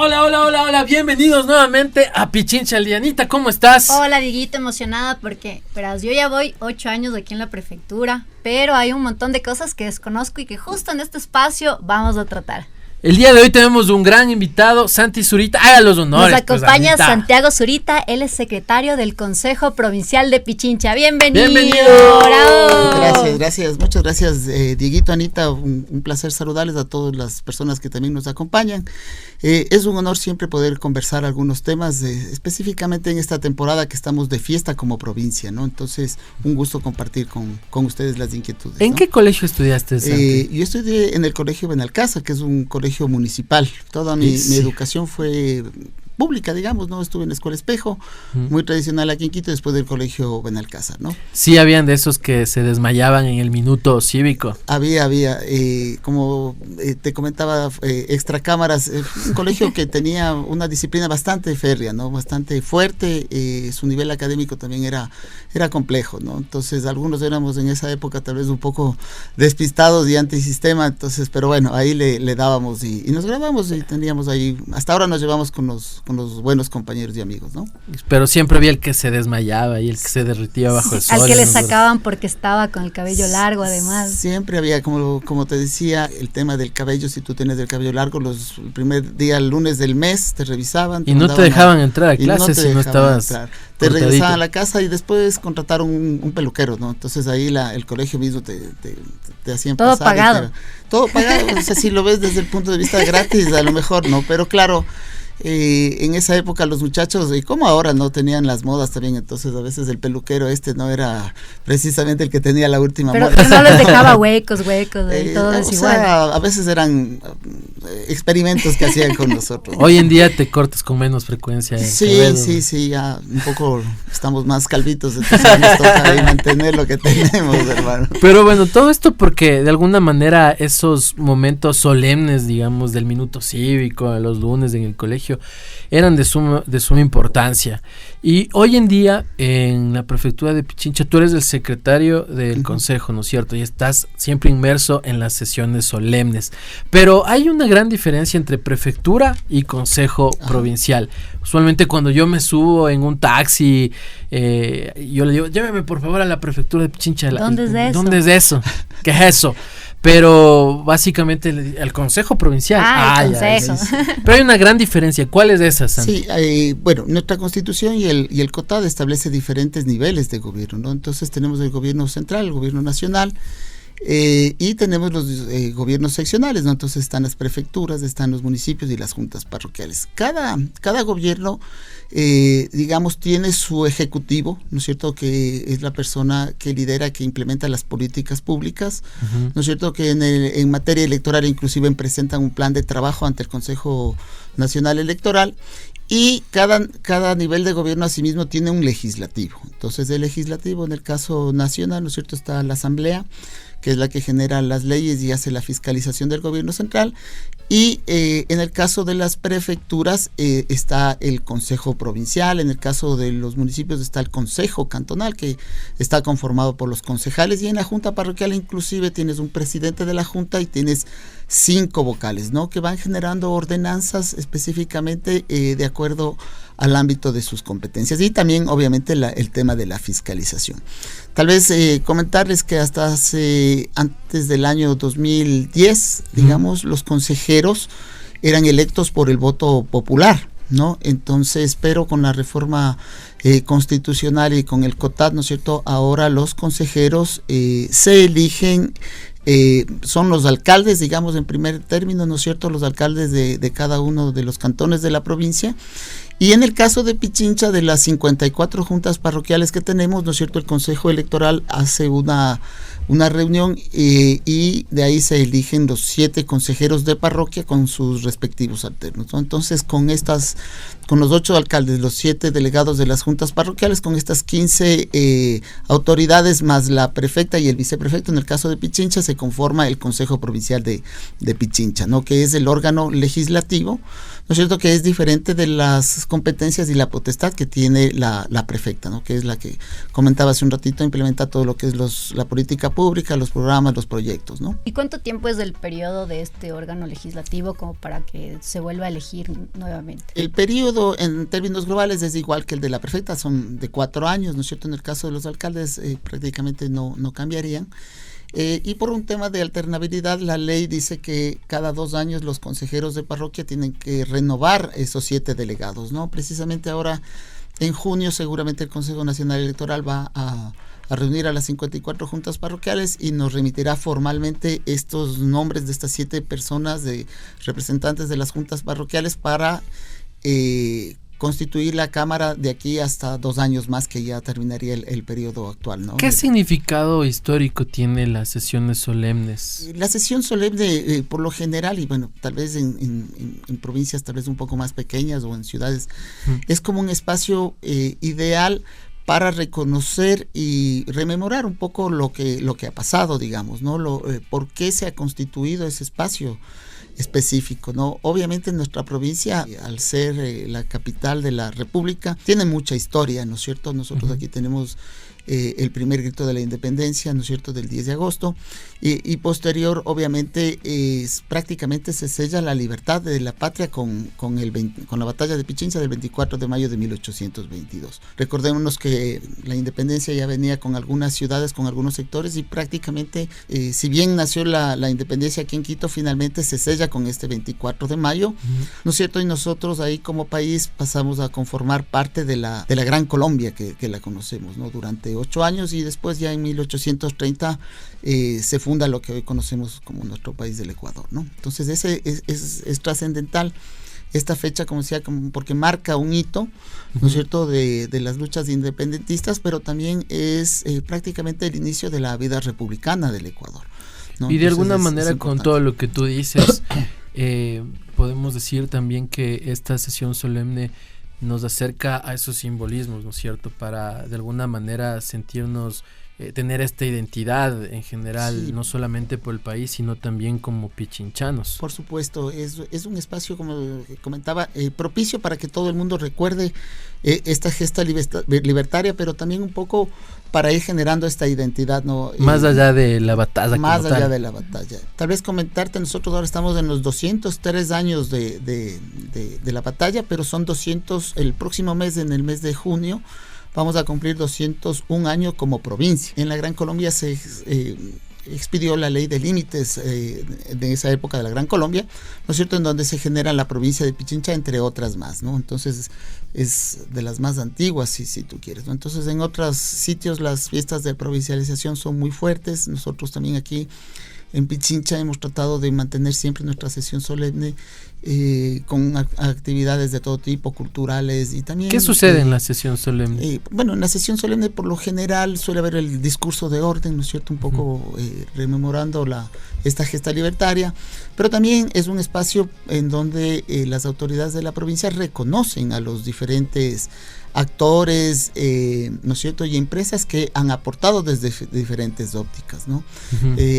Hola, hola, hola, hola, bienvenidos nuevamente a Pichincha al Día. Anita, ¿cómo estás? Hola, Dieguito, emocionada porque, verás, yo ya voy 8 años aquí en la prefectura, pero hay un montón de cosas que desconozco y que justo en este espacio vamos a tratar. El día de hoy tenemos un gran invitado, Santi Zurita. Haga los honores. Nos acompaña pues, Santiago Zurita, él es secretario del Consejo Provincial de Pichincha. Bienvenido. ¡Bienvenido! Gracias, muchas gracias, Dieguito, Anita, un placer saludarles a todas las personas que también nos acompañan. Es un honor siempre poder conversar algunos temas, específicamente en esta temporada que estamos de fiesta como provincia, ¿no? Entonces, un gusto compartir con ustedes las inquietudes. ¿En qué colegio estudiaste, Santi? Yo estudié en el Colegio Benalcázar, que es un colegio municipal. Toda mi educación fue pública, digamos, ¿no? Estuve en la Escuela Espejo, muy tradicional aquí en Quito, después del Colegio Benalcázar, ¿no? Sí, habían de esos que se desmayaban en el minuto cívico. Había, como te comentaba, extracámaras, un colegio que tenía una disciplina bastante férrea, ¿no? Bastante fuerte, su nivel académico también era complejo, ¿no? Entonces, algunos éramos en esa época tal vez un poco despistados y antisistema, entonces, pero bueno, ahí le dábamos y nos grabamos y teníamos ahí, hasta ahora nos llevamos con los buenos compañeros y amigos, ¿no? Pero siempre había el que se desmayaba y el que se derretía bajo el sol. Al que le sacaban porque estaba con el cabello largo, además. Siempre había, como te decía, el tema del cabello. Si tú tienes el cabello largo, el primer día, el lunes del mes, te revisaban. Y no te dejaban entrar a clases si no estabas te regresaban a la casa y después contrataron un peluquero, ¿no? Entonces ahí el colegio mismo te hacían todo pasar. Pagado. Todo pagado. O sea, si lo ves desde el punto de vista gratis, a lo mejor, ¿no? Pero claro, en esa época los muchachos, y como ahora, no tenían las modas también, entonces a veces el peluquero no era precisamente el que tenía la última pero moda. Pero no les dejaba huecos, y todo desigual. A veces eran experimentos que hacían con nosotros. Hoy en día te cortas con menos frecuencia. Sí, ya un poco estamos más calvitos, entonces nos toca ahí mantener lo que tenemos, hermano. Pero bueno, todo esto porque de alguna manera esos momentos solemnes, digamos, del minuto cívico, los lunes en el colegio, eran de suma importancia. Y hoy en día en la prefectura de Pichincha tú eres el secretario del consejo, ¿no es cierto? Y estás siempre inmerso en las sesiones solemnes. Pero hay una gran diferencia entre prefectura y consejo provincial. Usualmente cuando yo me subo en un taxi, yo le digo, lléveme por favor a la prefectura de Pichincha. ¿Dónde es eso? ¿Dónde es eso? ¿Qué es eso? Pero básicamente el Consejo Provincial. El Consejo. Pero hay una gran diferencia. ¿Cuál es esa, Santi? Sí, bueno, nuestra Constitución y el COTAD establece diferentes niveles de gobierno, ¿no? Entonces tenemos el gobierno central, el gobierno nacional, y tenemos los gobiernos seccionales, ¿no? Entonces están las prefecturas, están los municipios y las juntas parroquiales. Cada gobierno, digamos, tiene su ejecutivo, ¿no es cierto?, que es la persona que lidera, que implementa las políticas públicas, ¿no es cierto?, que en materia electoral inclusive presentan un plan de trabajo ante el Consejo Nacional Electoral. Y cada nivel de gobierno asimismo tiene un legislativo. Entonces el legislativo, en el caso nacional, ¿no es cierto?, está la asamblea, que es la que genera las leyes y hace la fiscalización del gobierno central. Y en el caso de las prefecturas está el consejo provincial, en el caso de los municipios está el consejo cantonal, que está conformado por los concejales, y en la junta parroquial inclusive tienes un presidente de la junta y tienes 5 vocales, ¿no?, que van generando ordenanzas específicamente de acuerdo al ámbito de sus competencias, y también obviamente el tema de la fiscalización. Tal vez comentarles que hasta antes del año 2010, digamos, los consejeros eran electos por el voto popular, ¿no? Entonces, pero con la reforma constitucional y con el COTAD, ¿no es cierto?, ahora los consejeros se eligen, son los alcaldes, digamos, en primer término, ¿no es cierto?, los alcaldes de cada uno de los cantones de la provincia. Y en el caso de Pichincha, de las 54 juntas parroquiales que tenemos, ¿no es cierto?, el Consejo Electoral hace una reunión y de ahí se eligen los 7 consejeros de parroquia con sus respectivos alternos, ¿no? Entonces, con los 8 alcaldes, los 7 delegados de las juntas parroquiales, con estas 15 autoridades más la prefecta y el viceprefecto, en el caso de Pichincha, se conforma el Consejo Provincial de Pichincha, ¿no? Que es el órgano legislativo, ¿no es cierto?, que es diferente de las competencias y la potestad que tiene la prefecta, ¿no?, que es la que comentaba hace un ratito, implementa todo lo que es la política pública, los programas, los proyectos, ¿no? ¿Y cuánto tiempo es el periodo de este órgano legislativo como para que se vuelva a elegir nuevamente? El periodo en términos globales es igual que el de la prefecta, son de 4 años, ¿no es cierto? En el caso de los alcaldes prácticamente no cambiarían. Y por un tema de alternabilidad, la ley dice que cada 2 años los consejeros de parroquia tienen que renovar esos 7 delegados, ¿no? Precisamente ahora, en junio, seguramente el Consejo Nacional Electoral va a reunir a las 54 juntas parroquiales y nos remitirá formalmente estos nombres de estas 7 personas, de representantes de las juntas parroquiales, para constituir la Cámara de aquí hasta 2 años más, que ya terminaría el periodo actual, ¿no? ¿Qué significado histórico tiene las sesiones solemnes? La sesión solemne, por lo general, y bueno, tal vez en provincias tal vez un poco más pequeñas o en ciudades, es como un espacio ideal para reconocer y rememorar un poco lo que ha pasado, digamos, ¿no? Por qué se ha constituido ese espacio específico, ¿no? Obviamente nuestra provincia, al ser la capital de la República, tiene mucha historia, ¿no es cierto? Nosotros aquí tenemos el primer grito de la independencia, ¿no es cierto?, del 10 de agosto, y posterior, obviamente, prácticamente se sella la libertad de la patria con la batalla de Pichincha del 24 de mayo de 1822. Recordémonos que la independencia ya venía con algunas ciudades, con algunos sectores, y prácticamente, si bien nació la independencia aquí en Quito, finalmente se sella con este 24 de mayo, ¿no es cierto? Y nosotros ahí como país pasamos a conformar parte de la Gran Colombia que la conocemos, ¿no? Durante 8 años, y después ya en 1830 se funda lo que hoy conocemos como nuestro país del Ecuador, ¿no? Entonces ese es trascendental esta fecha, como decía, porque marca un hito, ¿no es cierto?, de las luchas independentistas, pero también es prácticamente el inicio de la vida republicana del Ecuador, ¿no? Y de Entonces alguna manera, es con todo lo que tú dices, podemos decir también que esta sesión solemne nos acerca a esos simbolismos, ¿no es cierto?, para de alguna manera sentirnos, tener esta identidad en general, sí, no solamente por el país, sino también como pichinchanos. Por supuesto, es un espacio, como comentaba, propicio para que todo el mundo recuerde esta gesta libertaria, pero también un poco para ir generando esta identidad, ¿no? Más allá de la batalla. Más allá de la batalla. Tal vez comentarte, nosotros ahora estamos en los 203 años de la batalla, pero son 200, el próximo mes, en el mes de junio, vamos a cumplir 201 años como provincia. En la Gran Colombia se expidió la ley de límites de esa época de la Gran Colombia, ¿no es cierto?, en donde se genera la provincia de Pichincha, entre otras más, ¿no? Entonces es de las más antiguas, si tú quieres, ¿no? Entonces en otros sitios las fiestas de provincialización son muy fuertes. Nosotros también aquí en Pichincha hemos tratado de mantener siempre nuestra sesión solemne con actividades de todo tipo, culturales y también... ¿Qué sucede en la sesión solemne? Bueno, en la sesión solemne por lo general suele haber el discurso de orden, ¿no es cierto?, un poco rememorando esta gesta libertaria, pero también es un espacio en donde las autoridades de la provincia reconocen a los diferentes actores, ¿no es cierto?, y empresas que han aportado desde diferentes ópticas, ¿no?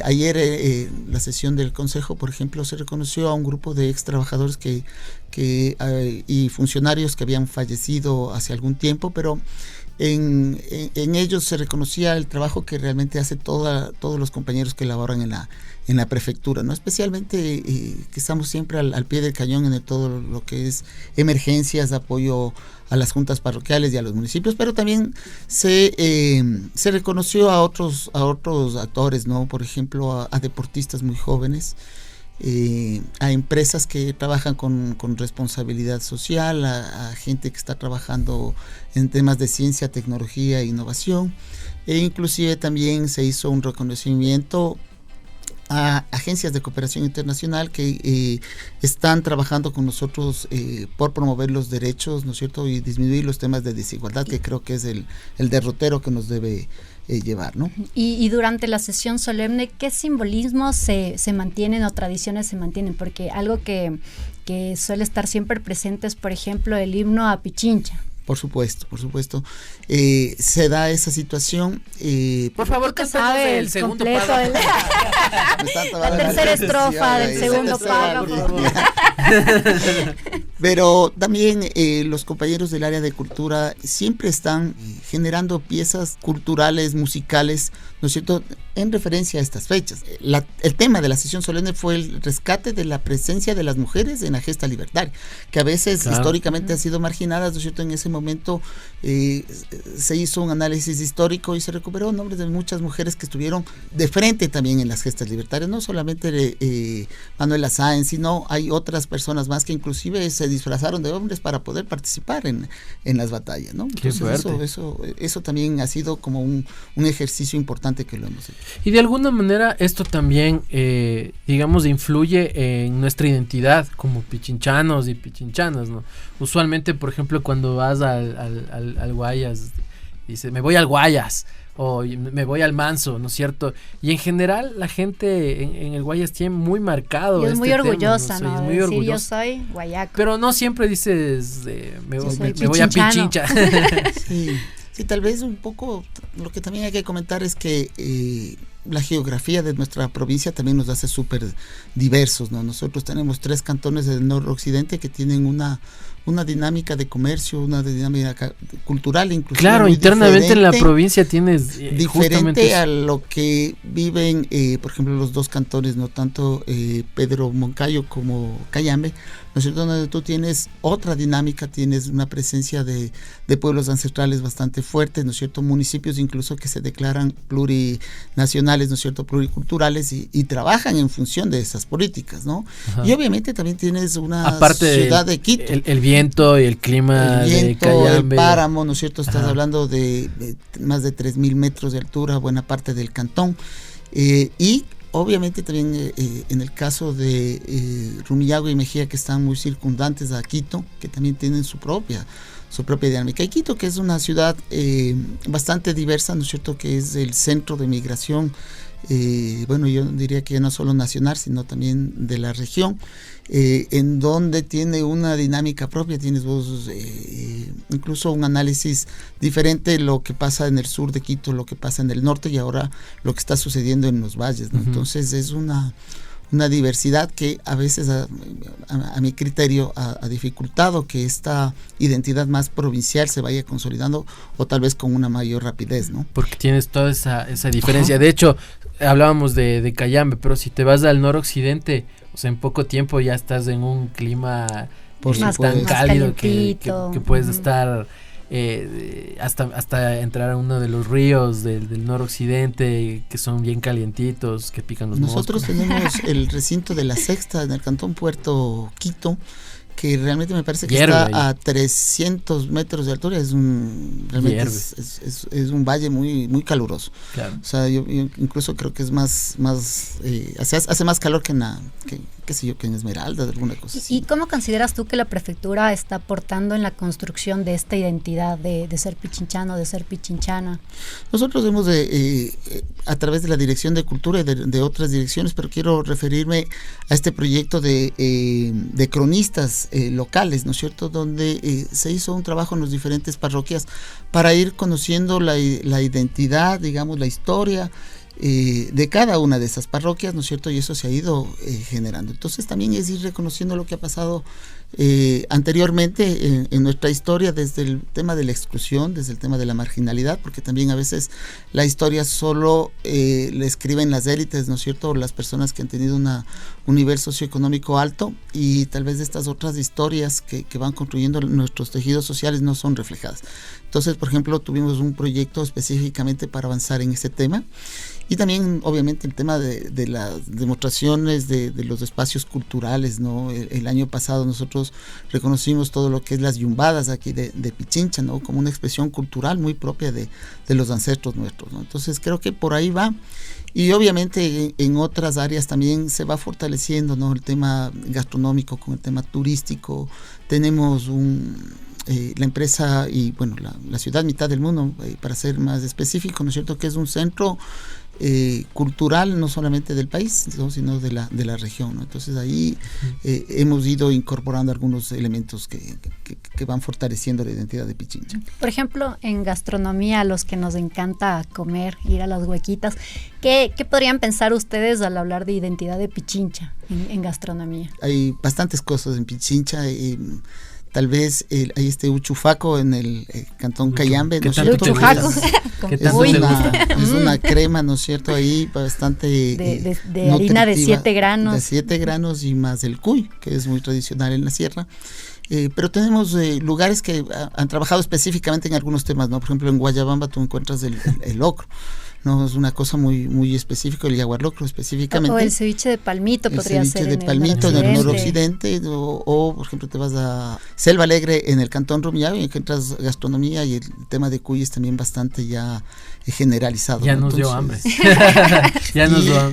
Ayer la sesión del Consejo, por ejemplo, se reconoció a un grupo de ex trabajadores y funcionarios que habían fallecido hace algún tiempo, pero en ellos se reconocía el trabajo que realmente hace todos los compañeros que laboran en la prefectura, ¿no? Especialmente que estamos siempre al pie del cañón en todo lo que es emergencias, apoyo a las juntas parroquiales y a los municipios, pero también se reconoció a otros actores, ¿no? Por ejemplo, a deportistas muy jóvenes, a empresas que trabajan con responsabilidad social, a gente que está trabajando en temas de ciencia, tecnología e innovación, e inclusive también se hizo un reconocimiento a agencias de cooperación internacional que están trabajando con nosotros por promover los derechos, ¿no es cierto?, y disminuir los temas de desigualdad, que creo que es el derrotero que nos debe llevar, ¿no? Y durante la sesión solemne, ¿qué simbolismos se mantienen o tradiciones se mantienen? Porque algo que suele estar siempre presente es, por ejemplo, el himno a Pichincha, Por supuesto. Se da esa situación. Por favor, ¿Tú qué cántanos sabes el segundo completo párrafo. La tercera estrofa del segundo párrafo. Pero también los compañeros del área de cultura siempre están generando piezas culturales, musicales, ¿no es cierto?, en referencia a estas fechas. El tema de la sesión solemne fue el rescate de la presencia de las mujeres en la gesta libertaria, que a veces históricamente han sido marginadas, ¿no es cierto? En ese momento se hizo un análisis histórico y se recuperó nombres de muchas mujeres que estuvieron de frente también en las gestas libertarias, no solamente Manuela Sáenz, sino hay otras personas más que inclusive se disfrazaron de hombres para poder participar en las batallas, ¿no? Entonces eso también ha sido como un ejercicio importante que lo hemos hecho. Y de alguna manera esto también, digamos, influye en nuestra identidad como pichinchanos y pichinchanas, ¿no? Usualmente, por ejemplo, cuando vas al Guayas, dices, me voy al Guayas, o me voy al Manso, ¿no es cierto? Y en general la gente en el Guayas tiene muy marcado y es muy orgullosa, tema, ¿no? Es muy orgullosa. Yo soy guayaco. Pero no siempre dices, me voy a Pichincha. Sí, tal vez un poco lo que también hay que comentar es que la geografía de nuestra provincia también nos hace súper diversos, ¿no? Nosotros tenemos 3 cantones del noroccidente que tienen una dinámica de comercio, una dinámica cultural, inclusive. Claro, internamente en la provincia tienes diferente a lo que viven, por ejemplo, los 2 cantones, no tanto Pedro Moncayo como Cayambe, ¿no es cierto? Donde tú tienes otra dinámica, tienes una presencia de pueblos ancestrales bastante fuertes, ¿no es cierto? Municipios incluso que se declaran plurinacionales, ¿no es cierto? Pluriculturales y trabajan en función de esas políticas, ¿no? Ajá. Y obviamente también tienes una ciudad de Quito. El viento y el clima de Cayambe. El páramo, ¿no es cierto? Estás hablando de más de 3,000 metros de altura, buena parte del cantón. Y obviamente también en el caso de Rumillago y Mejía, que están muy circundantes a Quito, que también tienen su propia dinámica. Y Quito, que es una ciudad bastante diversa, ¿no es cierto?, que es el centro de migración, bueno, yo diría que no solo nacional, sino también de la región, en donde tiene una dinámica propia. Tienes vos incluso un análisis diferente de lo que pasa en el sur de Quito, lo que pasa en el norte y ahora lo que está sucediendo en los valles, ¿no? Entonces es una diversidad que a veces a mi criterio ha dificultado que esta identidad más provincial se vaya consolidando, o tal vez con una mayor rapidez, ¿no? Porque tienes toda esa diferencia. De hecho, hablábamos de Cayambe, pero si te vas al noroccidente, o sea, en poco tiempo ya estás en un clima tan cálido que puedes estar hasta entrar a uno de los ríos del noroccidente, que son bien calientitos, que pican los moscos. Nosotros tenemos el recinto de La Sexta en el cantón Puerto Quito, que realmente me parece que está a 300 metros de altura. Es un valle muy muy caluroso. Claro. O sea, yo incluso creo que es más hace más calor que qué sé yo, que en Esmeralda, de alguna cosa así. ¿Y cómo consideras tú que la prefectura está aportando en la construcción de esta identidad de ser pichinchano, de ser pichinchana? Nosotros hemos a través de la Dirección de Cultura y de otras direcciones, pero quiero referirme a este proyecto de cronistas locales, ¿no es cierto?, donde se hizo un trabajo en las diferentes parroquias para ir conociendo la identidad, digamos, la historia de cada una de esas parroquias, ¿no es cierto?, y eso se ha ido generando. Entonces también es ir reconociendo lo que ha pasado anteriormente en nuestra historia, desde el tema de la exclusión, desde el tema de la marginalidad, porque también a veces la historia solo le escriben las élites, ¿no es cierto?, las personas que han tenido un nivel socioeconómico alto, y tal vez estas otras historias que van construyendo nuestros tejidos sociales no son reflejadas. Entonces, por ejemplo, tuvimos un proyecto específicamente para avanzar en ese tema. Y también, obviamente, el tema de las demostraciones de los espacios culturales, ¿no? El año pasado nosotros reconocimos todo lo que es las yumbadas aquí de Pichincha, ¿no?, como una expresión cultural muy propia de los ancestros nuestros, ¿no? Entonces creo que por ahí va. Y obviamente en otras áreas también se va fortaleciendo, ¿no?, el tema gastronómico con el tema turístico. Tenemos la empresa y bueno, la ciudad mitad del mundo, para ser más específico, ¿no es cierto?, que es un centro cultural, no solamente del país, ¿no? sino de la región, ¿no? Entonces ahí hemos ido incorporando algunos elementos que van fortaleciendo la identidad de Pichincha. Por ejemplo, en gastronomía, a los que nos encanta comer, ir a las huequitas, ¿qué podrían pensar ustedes al hablar de identidad de Pichincha en gastronomía? Hay bastantes cosas en Pichincha. Tal vez hay uchufaco en el cantón Cayambe, ¿no es cierto? Uchufaco. Es una crema, ¿no es cierto? Ahí bastante de harina de 7 granos. De 7 granos y más el cuy, que es muy tradicional en la sierra. Pero tenemos lugares que han trabajado específicamente en algunos temas, ¿no? Por ejemplo, en Guayabamba tú encuentras el locro. No, es una cosa muy muy específica, el yaguarlocro específicamente. O el ceviche de palmito podría ser. El ceviche de palmito en el noroccidente, o por ejemplo te vas a Selva Alegre en el cantón Rumiñahui, encuentras gastronomía y el tema de cuy es también bastante ya generalizado. Ya nos dio hambre.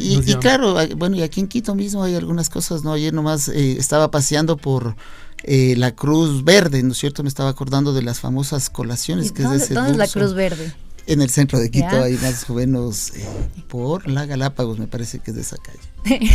Y claro, bueno, y aquí en Quito mismo hay algunas cosas, ¿no? Ayer nomás estaba paseando por la Cruz Verde, ¿no es cierto? Me estaba acordando de las famosas colaciones que ¿Dónde, es ese ¿dónde es la dulce. Cruz Verde? En el centro de Quito, ¿Ya? hay más o menos por la Galápagos, me parece que es de esa calle.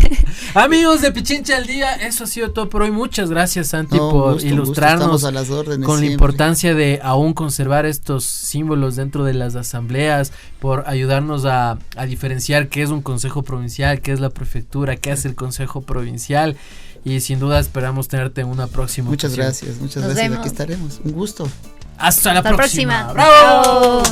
Amigos de Pichincha al Día, eso ha sido todo por hoy. Muchas gracias, Santi, por gusto, ilustrarnos a las órdenes con la siempre. importancia de aún conservar estos símbolos dentro de las asambleas, por ayudarnos a diferenciar qué es un consejo provincial, qué es la prefectura, qué hace el consejo provincial. Y sin duda esperamos tenerte en una próxima Muchas ocasión. gracias, Nos vemos. aquí estaremos. Un gusto. Hasta la próxima. ¡Bravo!